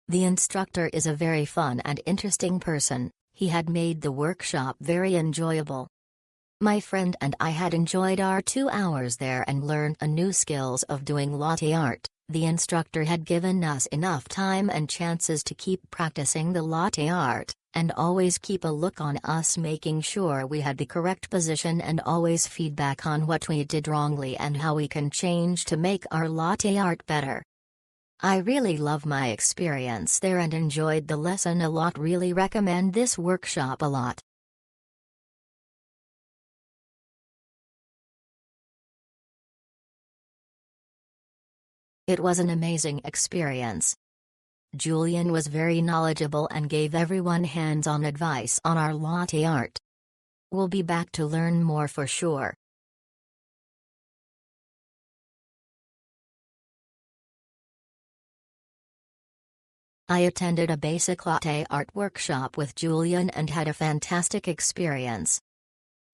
The instructor is a very fun and interesting person. He had made the workshop very enjoyable. My friend and I had enjoyed our 2 hours there and learned a new skills of doing latte art. The instructor had given us enough time and chances to keep practicing the latte art, and always keep a look on us, making sure we had the correct position, and always feedback on what we did wrongly and how we can change to make our latte art better. I really love my experience there and enjoyed the lesson a lot. Really recommend this workshop a lot. It was an amazing experience. Julian was very knowledgeable and gave everyone hands-on advice on our latte art. We'll be back to learn more for sure. I attended a basic latte art workshop with Julian and had a fantastic experience.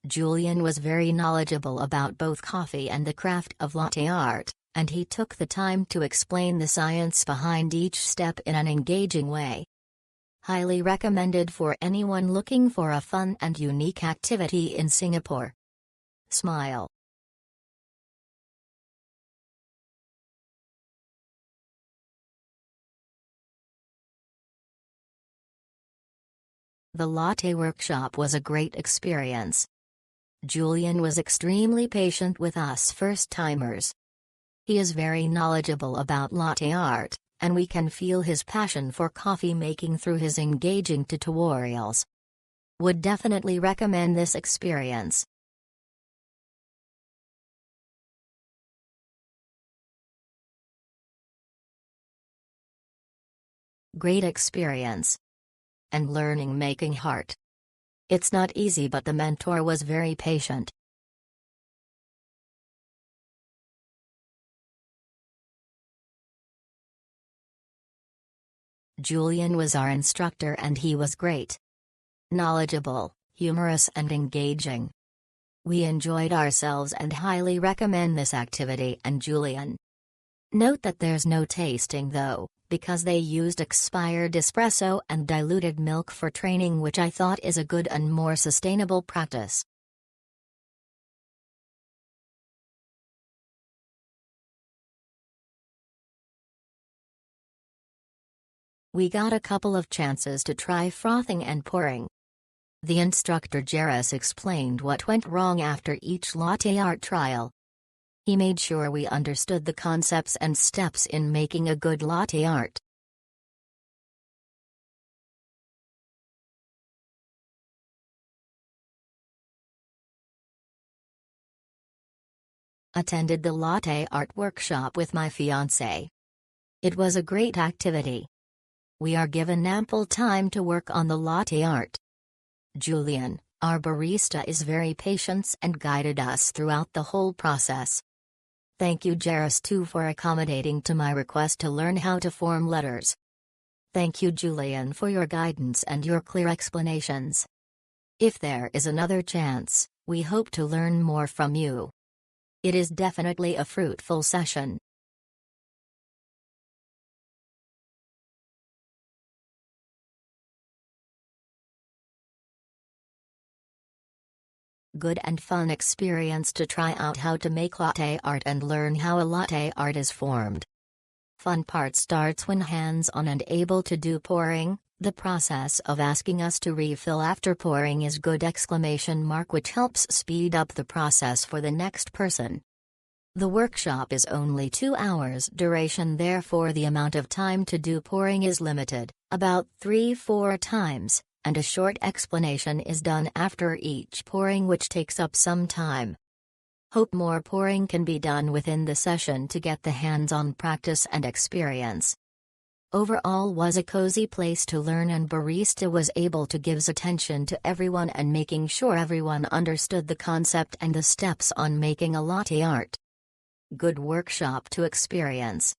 Julian was very knowledgeable about both coffee and the craft of latte art, and he took the time to explain the science behind each step in an engaging way. Highly recommended for anyone looking for a fun and unique activity in Singapore. Smile. The latte workshop was a great experience. Julian was extremely patient with us first-timers. He is very knowledgeable about latte art, and we can feel his passion for coffee making through his engaging tutorials. Would definitely recommend this experience. Great experience. And learning making heart. It's not easy, but the mentor was very patient. Julian was our instructor and he was great. Knowledgeable, humorous and engaging. We enjoyed ourselves and highly recommend this activity and Julian. Note that there's no tasting though, because they used expired espresso and diluted milk for training, which I thought is a good and more sustainable practice. We got a couple of chances to try frothing and pouring. The instructor Jairus explained what went wrong after each latte art trial. He made sure we understood the concepts and steps in making a good latte art. Attended the latte art workshop with my fiancé. It was a great activity. We are given ample time to work on the latte art. Julian, our barista, is very patient and guided us throughout the whole process. Thank you Jairus too for accommodating to my request to learn how to form letters. Thank you Julian for your guidance and your clear explanations. If there is another chance, we hope to learn more from you. It is definitely a fruitful session. Good and fun experience to try out how to make latte art and learn how a latte art is formed. Fun part starts when hands-on and able to do pouring. The process of asking us to refill after pouring is good ! Which helps speed up the process for the next person. The workshop is only 2 hours duration, therefore the amount of time to do pouring is limited, about 3-4 times. And a short explanation is done after each pouring, which takes up some time. Hope more pouring can be done within the session to get the hands-on practice and experience. Overall was a cozy place to learn and barista was able to give attention to everyone and making sure everyone understood the concept and the steps on making a latte art. Good workshop to experience.